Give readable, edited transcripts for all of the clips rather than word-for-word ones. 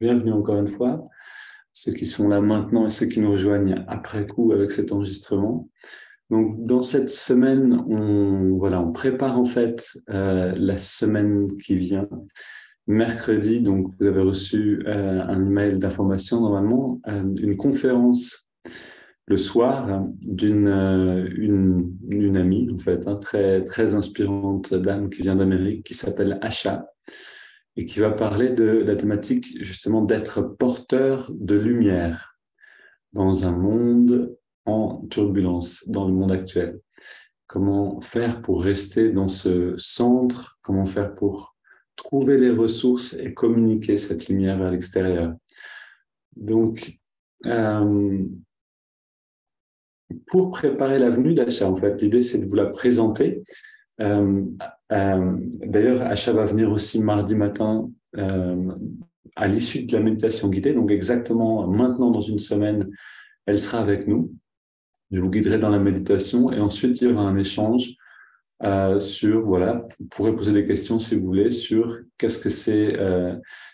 Bienvenue encore une fois, ceux qui sont là maintenant et ceux qui nous rejoignent après coup avec cet enregistrement. Donc, dans cette semaine, on prépare en fait la semaine qui vient. Mercredi, donc vous avez reçu un email d'information normalement, une conférence le soir d'une amie en fait, très très inspirante dame qui vient d'Amérique, qui s'appelle Asha et qui va parler de la thématique justement d'être porteur de lumière dans un monde en turbulence, dans le monde actuel. Comment faire pour rester dans ce centre? Comment faire pour trouver les ressources et communiquer cette lumière vers l'extérieur? Donc, euh, pour préparer la venue d'Acha, en fait, l'idée c'est de vous la présenter. Euh, D'ailleurs, Acha va venir aussi mardi matin à l'issue de la méditation guidée. Donc, exactement maintenant, dans une semaine, elle sera avec nous. Je vous guiderai dans la méditation et ensuite, il y aura un échange sur, voilà, vous pourrez poser des questions si vous voulez sur qu'est-ce que c'est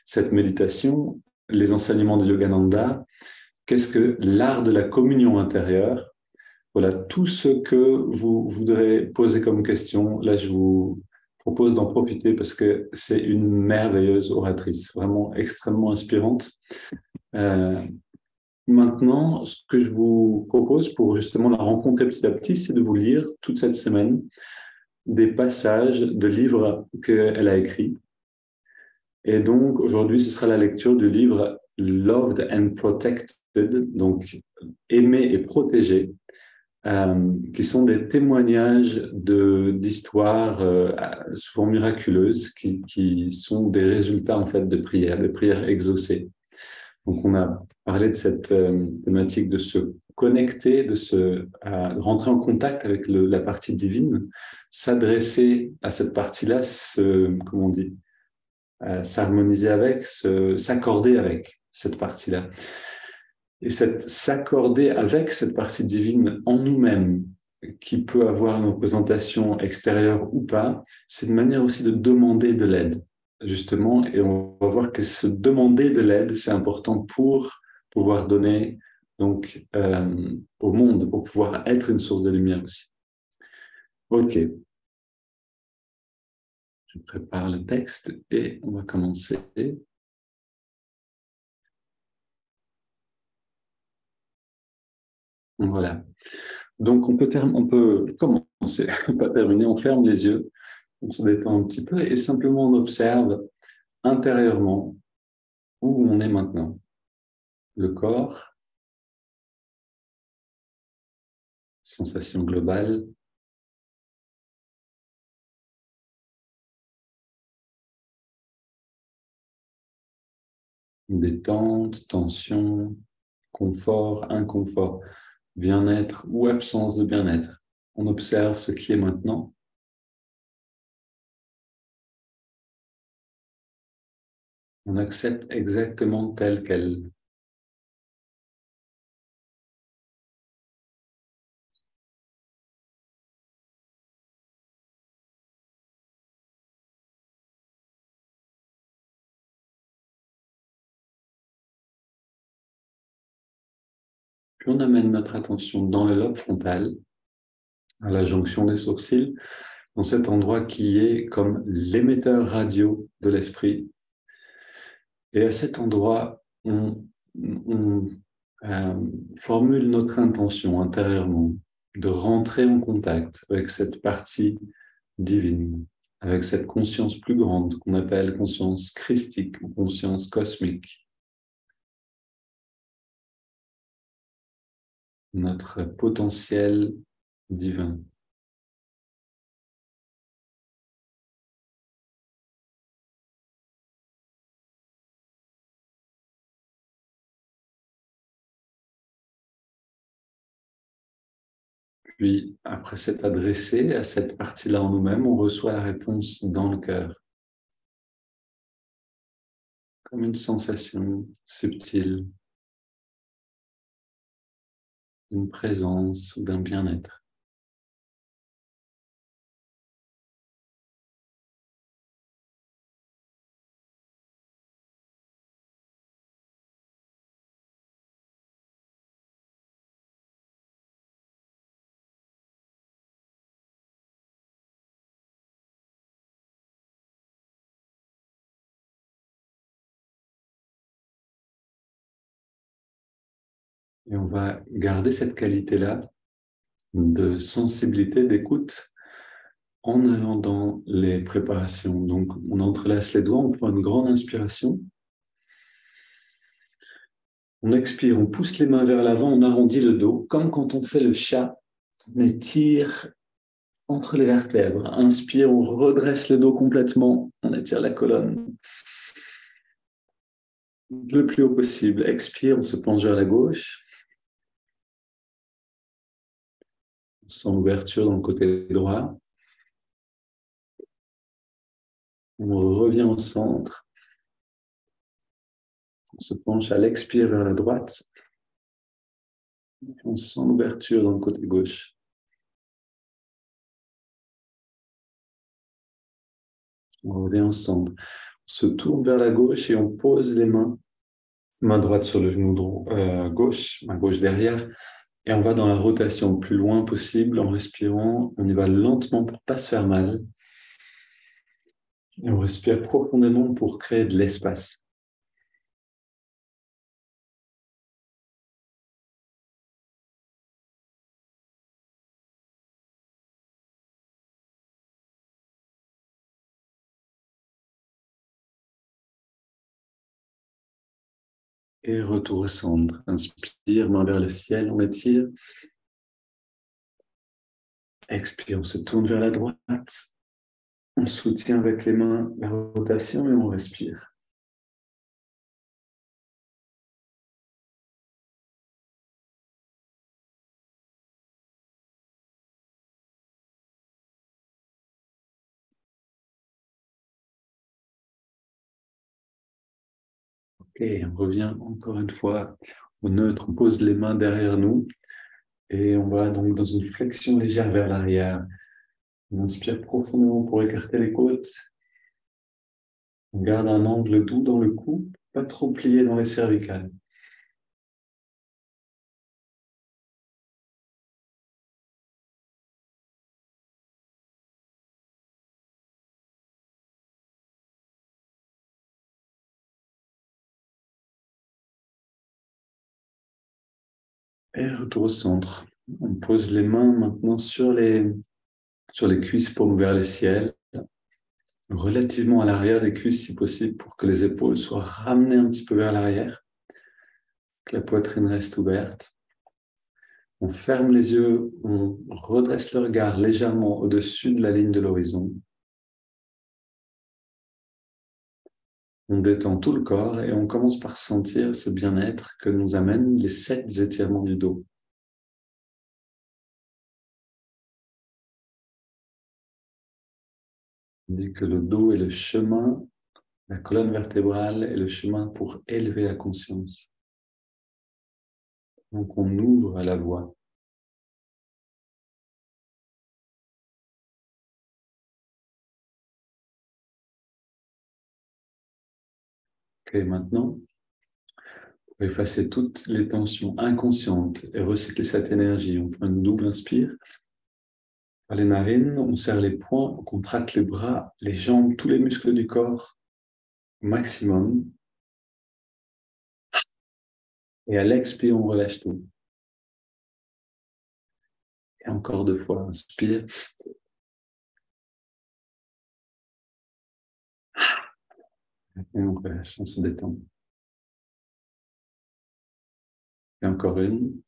cette méditation, les enseignements de Yogananda, qu'est-ce que l'art de la communion intérieure. Voilà, tout ce que vous voudrez poser comme question, là, je vous propose d'en profiter parce que c'est une merveilleuse oratrice, vraiment extrêmement inspirante. Euh, Maintenant, ce que je vous propose pour justement la rencontrer petit à petit, c'est de vous lire toute cette semaine des passages de livres qu'elle a écrits. Et donc, aujourd'hui, ce sera la lecture du livre Loved and Protected, donc Aimer et protéger, qui sont des témoignages d'histoires souvent miraculeuses qui sont des résultats en fait de prières, des prières exaucées. Donc on a parlé de cette thématique de se connecter, de rentrer en contact avec la partie divine, s'adresser à cette partie-là, comment on dit, s'harmoniser avec, s'accorder avec cette partie-là. Et s'accorder avec cette partie divine en nous-mêmes, qui peut avoir une représentation extérieure ou pas, c'est une manière aussi de demander de l'aide, justement. Et on va voir que se demander de l'aide, c'est important pour pouvoir donner donc au monde, pour pouvoir être une source de lumière aussi. Ok, je prépare le texte et on va commencer. Voilà. Donc on peut commencer, pas terminer, on ferme les yeux, on se détend un petit peu et simplement on observe intérieurement où on est maintenant. Le corps, sensation globale, détente, tension, confort, inconfort, bien-être ou absence de bien-être. On observe ce qui est maintenant. On accepte exactement tel quel. Puis on amène notre attention dans le lobe frontal, à la jonction des sourcils, dans cet endroit qui est comme l'émetteur radio de l'esprit. Et à cet endroit, on formule notre intention intérieurement de rentrer en contact avec cette partie divine, avec cette conscience plus grande qu'on appelle conscience christique ou conscience cosmique, notre potentiel divin. Puis, après s'être adressé à cette partie-là en nous-mêmes, on reçoit la réponse dans le cœur, comme une sensation subtile, d'une présence ou d'un bien-être. Et on va garder cette qualité-là de sensibilité, d'écoute en allant dans les préparations. Donc, on entrelace les doigts, on prend une grande inspiration. On expire, on pousse les mains vers l'avant, on arrondit le dos, comme quand on fait le chat. On étire entre les vertèbres. Inspire, on redresse le dos complètement, on étire la colonne le plus haut possible. Expire, on se penche vers la gauche. On sent l'ouverture dans le côté droit. On revient au centre. On se penche à l'expire vers la droite. On sent l'ouverture dans le côté gauche. On revient ensemble. On se tourne vers la gauche et on pose les mains. Main droite sur le genou gauche, main gauche derrière. Et on va dans la rotation le plus loin possible en respirant. On y va lentement pour ne pas se faire mal. Et on respire profondément pour créer de l'espace. Et retour au centre. Inspire, main vers le ciel, on étire. Expire, on se tourne vers la droite. On soutient avec les mains la rotation et on respire. Ok, on revient encore une fois au neutre. On pose les mains derrière nous et on va donc dans une flexion légère vers l'arrière. On inspire profondément pour écarter les côtes. On garde un angle doux dans le cou, pas trop plié dans les cervicales. Et retour au centre. On pose les mains maintenant sur les cuisses, paumes vers le ciel, relativement à l'arrière des cuisses si possible pour que les épaules soient ramenées un petit peu vers l'arrière, que la poitrine reste ouverte. On ferme les yeux, on redresse le regard légèrement au-dessus de la ligne de l'horizon. On détend tout le corps et on commence par sentir ce bien-être que nous amènent les 7 étirements du dos. On dit que le dos est le chemin, la colonne vertébrale est le chemin pour élever la conscience. Donc on ouvre la voie. Ok, maintenant, pour effacer toutes les tensions inconscientes et recycler cette énergie, on prend une double inspire. Par les narines, on serre les poings, on contracte les bras, les jambes, tous les muscles du corps au maximum. Et à l'expire, on relâche tout. Et encore 2 fois, inspire. Et on relâche, on se détend. Et encore une.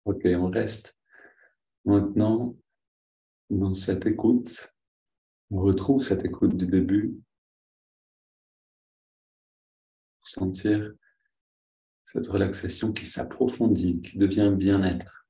Ok, on reste maintenant dans cette écoute. On retrouve cette écoute du début. Pour sentir cette relaxation qui s'approfondit, qui devient bien-être.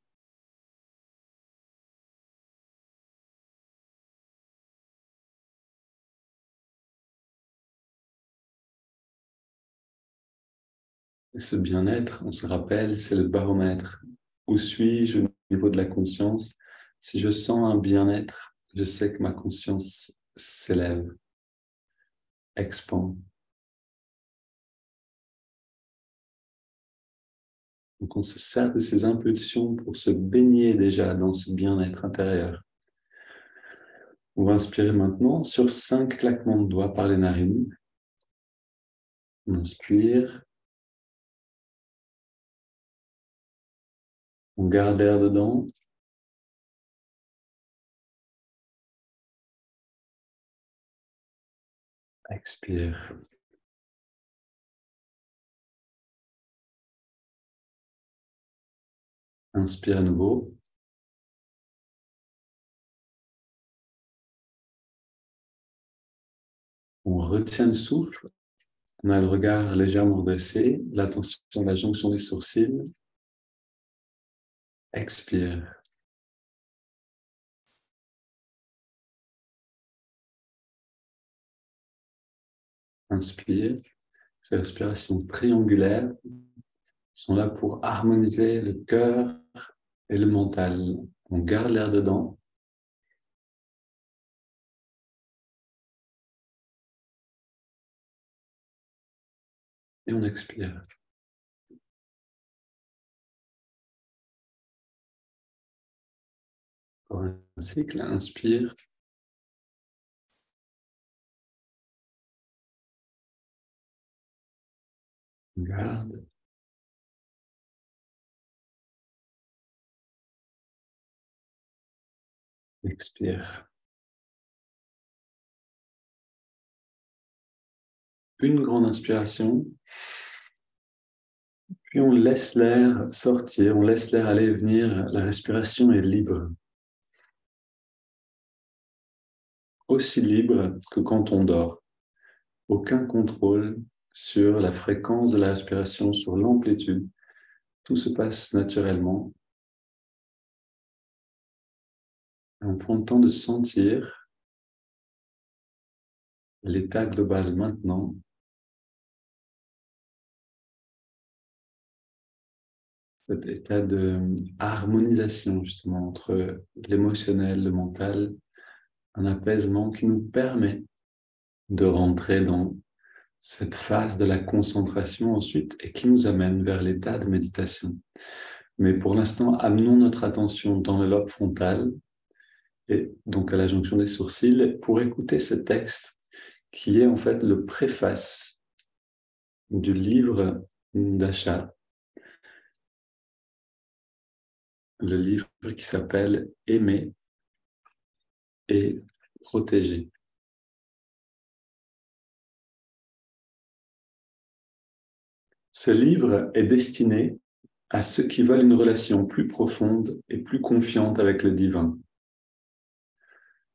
Et ce bien-être, on se rappelle, c'est le baromètre. Où suis-je au niveau de la conscience? Si je sens un bien-être, je sais que ma conscience s'élève, expand. Donc on se sert de ces impulsions pour se baigner déjà dans ce bien-être intérieur. On va inspirer maintenant sur 5 claquements de doigts par les narines. On inspire. On garde l'air dedans. Expire. Inspire à nouveau. On retient le souffle. On a le regard légèrement redressé, l'attention à la jonction des sourcils. Expire. Inspire. Ces respirations triangulaires sont là pour harmoniser le cœur et le mental. On garde l'air dedans. Et on expire. Encore un cycle. Inspire. On garde. Expire. Une grande inspiration. Puis on laisse l'air sortir, on laisse l'air aller et venir. La respiration est libre. Aussi libre que quand on dort. Aucun contrôle sur la fréquence de la respiration, sur l'amplitude. Tout se passe naturellement. Et on prend le temps de sentir l'état global maintenant. Cet état de harmonisation justement entre l'émotionnel, le mental, un apaisement qui nous permet de rentrer dans cette phase de la concentration ensuite et qui nous amène vers l'état de méditation. Mais pour l'instant, amenons notre attention dans le lobe frontal et donc à la jonction des sourcils pour écouter ce texte qui est en fait le préface du livre d'Asha, le livre qui s'appelle « Aimer et protéger ». Ce livre est destiné à ceux qui veulent une relation plus profonde et plus confiante avec le divin.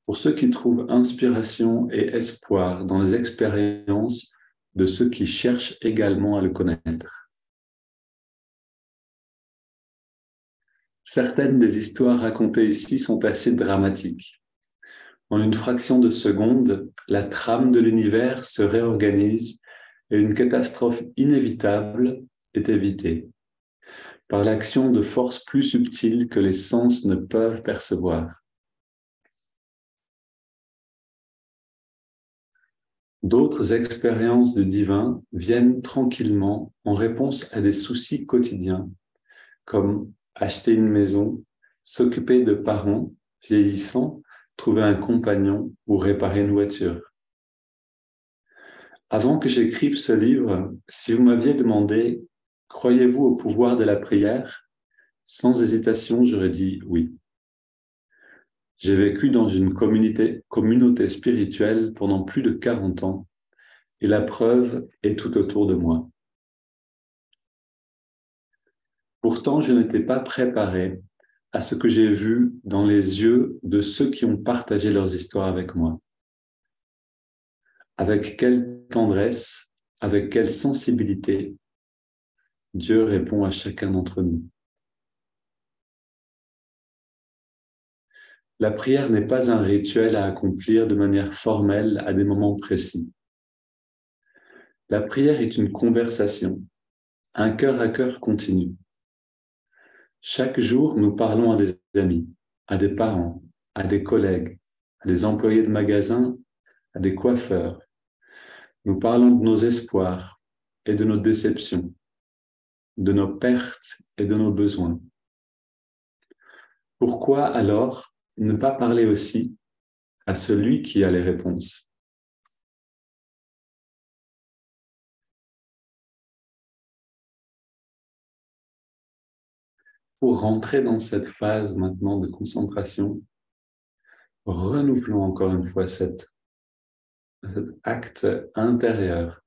Pour ceux qui trouvent inspiration et espoir dans les expériences de ceux qui cherchent également à le connaître. Certaines des histoires racontées ici sont assez dramatiques. En une fraction de seconde, la trame de l'univers se réorganise et une catastrophe inévitable est évitée par l'action de forces plus subtiles que les sens ne peuvent percevoir. D'autres expériences du divin viennent tranquillement en réponse à des soucis quotidiens, comme acheter une maison, s'occuper de parents vieillissants, trouver un compagnon ou réparer une voiture. Avant que j'écrive ce livre, si vous m'aviez demandé « Croyez-vous au pouvoir de la prière ?» sans hésitation, j'aurais dit oui. J'ai vécu dans une communauté spirituelle pendant plus de 40 ans et la preuve est tout autour de moi. Pourtant, je n'étais pas préparé à ce que j'ai vu dans les yeux de ceux qui ont partagé leurs histoires avec moi. Avec quelle tendresse, avec quelle sensibilité Dieu répond à chacun d'entre nous. La prière n'est pas un rituel à accomplir de manière formelle à des moments précis. La prière est une conversation, un cœur à cœur continu. Chaque jour, nous parlons à des amis, à des parents, à des collègues, à des employés de magasin, à des coiffeurs. Nous parlons de nos espoirs et de nos déceptions, de nos pertes et de nos besoins. Pourquoi alors ne pas parler aussi à celui qui a les réponses. Pour rentrer dans cette phase maintenant de concentration, renouvelons encore une fois cet acte intérieur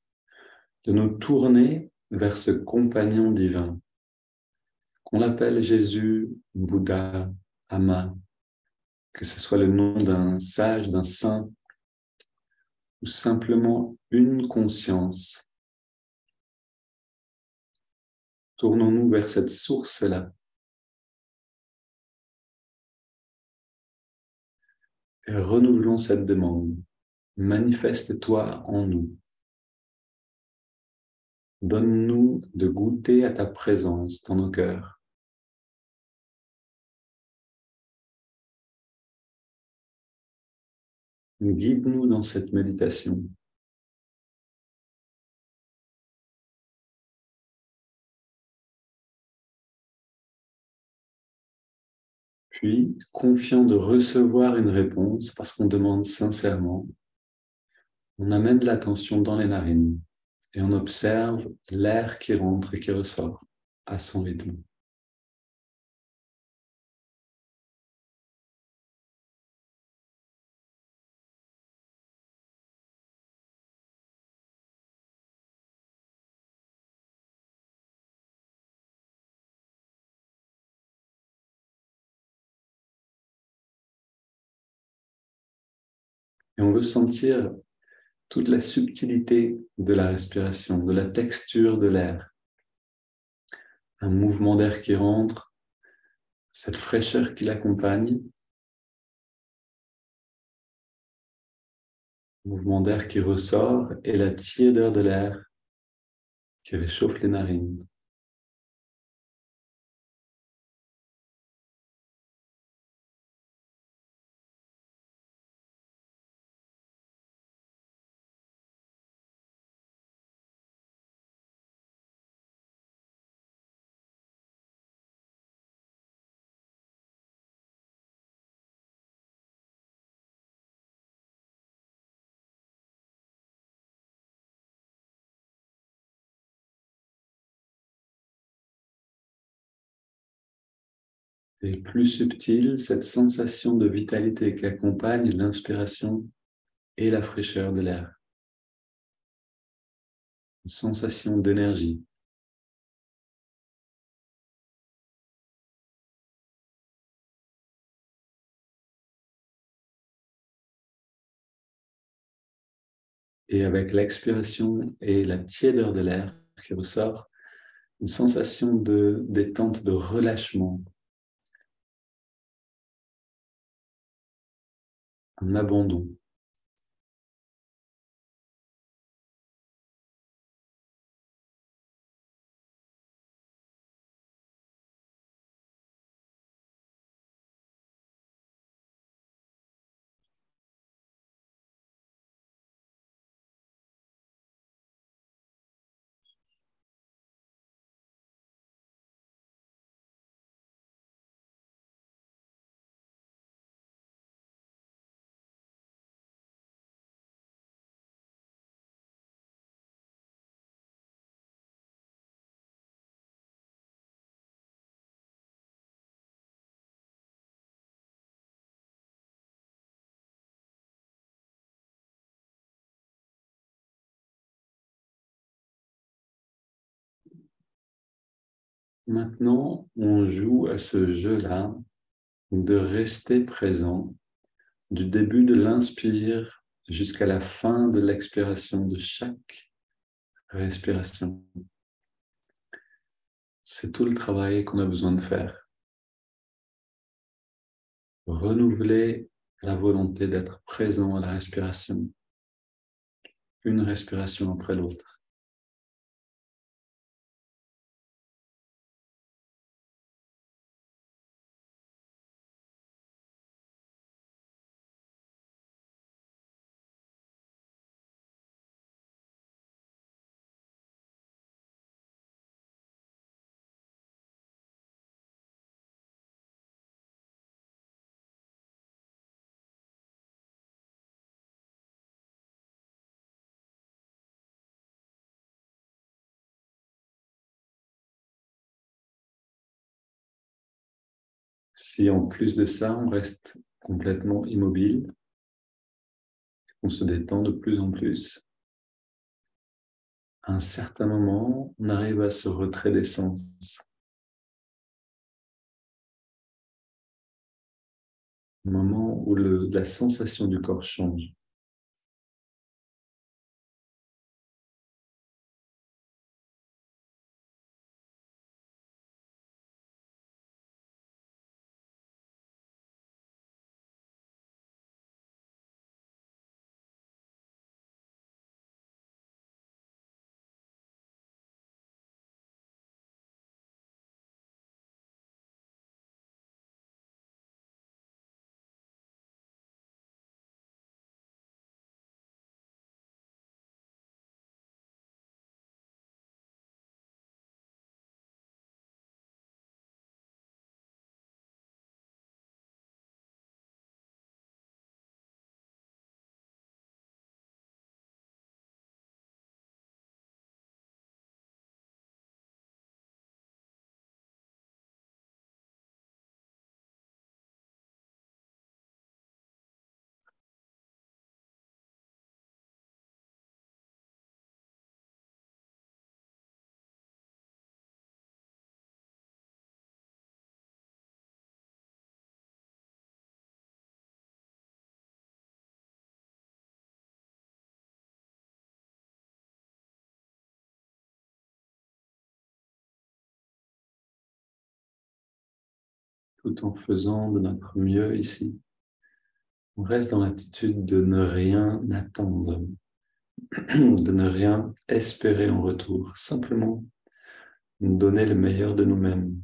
de nous tourner vers ce compagnon divin, qu'on appelle Jésus, Bouddha, Ama, que ce soit le nom d'un sage, d'un saint, ou simplement une conscience. Tournons-nous vers cette source-là et renouvelons cette demande. Manifeste-toi en nous. Donne-nous de goûter à ta présence dans nos cœurs. Guide-nous dans cette méditation. Puis, confiant de recevoir une réponse parce qu'on demande sincèrement, on amène l'attention dans les narines et on observe l'air qui rentre et qui ressort à son rythme. Et on veut sentir toute la subtilité de la respiration, de la texture de l'air. Un mouvement d'air qui rentre, cette fraîcheur qui l'accompagne, mouvement d'air qui ressort et la tiédeur de l'air qui réchauffe les narines. Et plus subtile, cette sensation de vitalité qui accompagne l'inspiration et la fraîcheur de l'air. Une sensation d'énergie. Et avec l'expiration et la tiédeur de l'air qui ressort, une sensation de détente, de relâchement, un abandon. Maintenant, on joue à ce jeu-là de rester présent du début de l'inspire jusqu'à la fin de l'expiration de chaque respiration. C'est tout le travail qu'on a besoin de faire. Renouveler la volonté d'être présent à la respiration, une respiration après l'autre. Si en plus de ça, on reste complètement immobile, on se détend de plus en plus, à un certain moment, on arrive à ce retrait d'essence. Un moment où la sensation du corps change. Tout en faisant de notre mieux ici. On reste dans l'attitude de ne rien attendre, de ne rien espérer en retour, simplement donner le meilleur de nous-mêmes.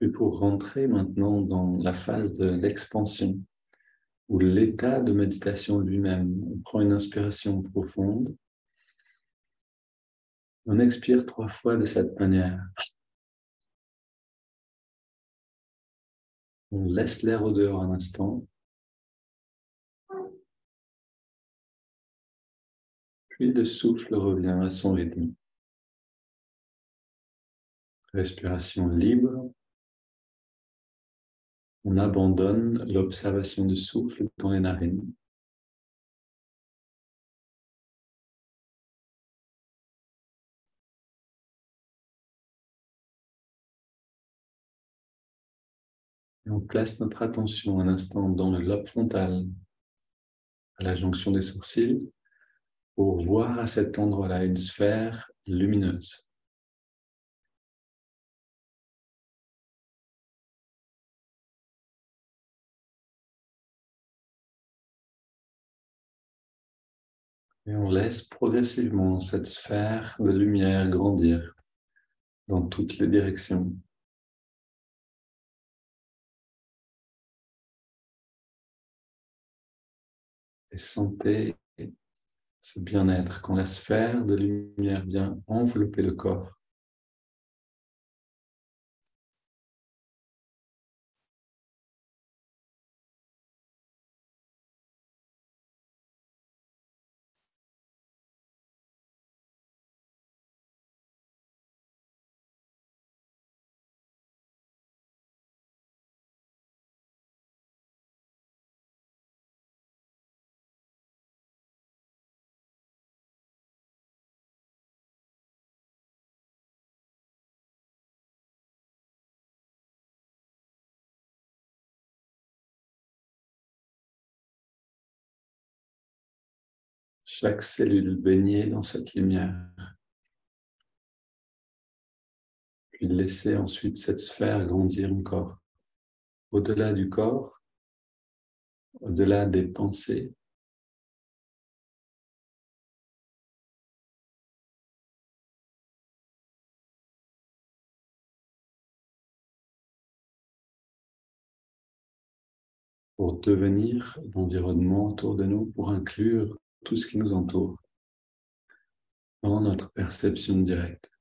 Puis pour rentrer maintenant dans la phase de l'expansion, ou l'état de méditation lui-même, on prend une inspiration profonde, on expire 3 fois de cette manière. On laisse l'air au dehors un instant, puis le souffle revient à son rythme. Respiration libre, on abandonne l'observation du souffle dans les narines. Et on place notre attention un instant dans le lobe frontal, à la jonction des sourcils, pour voir à cet endroit-là une sphère lumineuse. Et on laisse progressivement cette sphère de lumière grandir dans toutes les directions. Et sentez ce bien-être, quand la sphère de lumière vient envelopper le corps. Chaque cellule baignée dans cette lumière. Puis laisser ensuite cette sphère grandir encore. Au-delà du corps, au-delà des pensées, pour devenir l'environnement autour de nous, pour inclure tout ce qui nous entoure dans notre perception directe.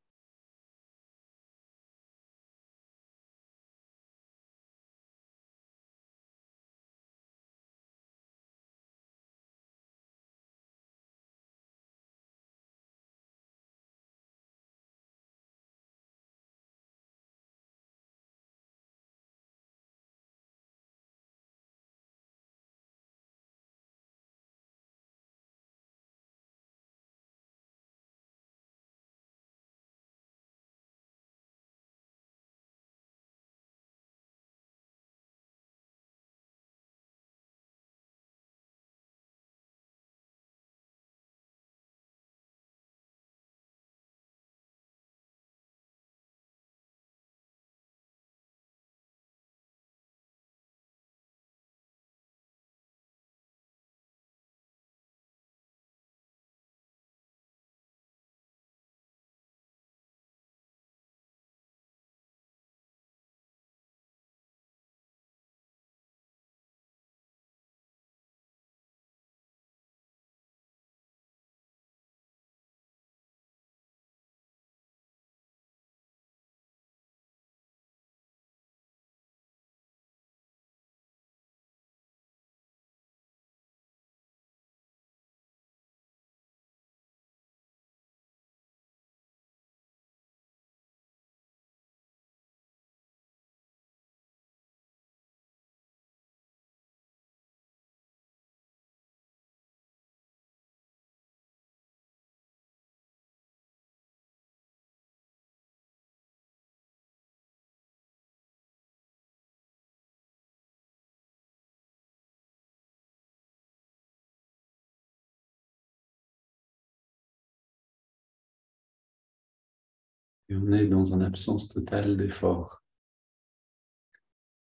Et on est dans une absence totale d'effort.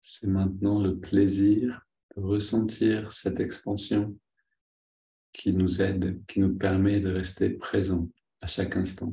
C'est maintenant le plaisir de ressentir cette expansion qui nous aide, qui nous permet de rester présent à chaque instant.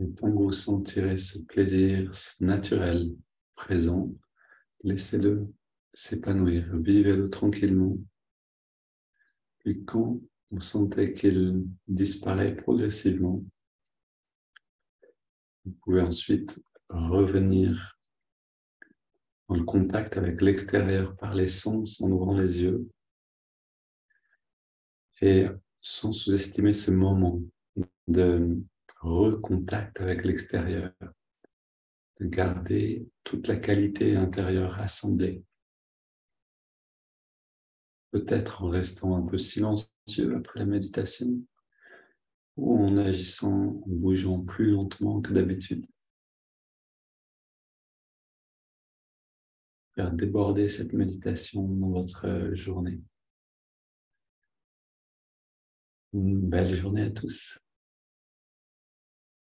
Et tant que vous sentirez ce plaisir naturel, présent, laissez-le s'épanouir, vivez-le tranquillement. Puis quand vous sentez qu'il disparaît progressivement, vous pouvez ensuite revenir en contact avec l'extérieur par les sens en ouvrant les yeux et sans sous-estimer ce moment de recontact avec l'extérieur, de garder toute la qualité intérieure rassemblée. peut-être en restant un peu silencieux après la méditation ou en agissant, en bougeant plus lentement que d'habitude. Faire déborder cette méditation dans votre journée. Une belle journée à tous.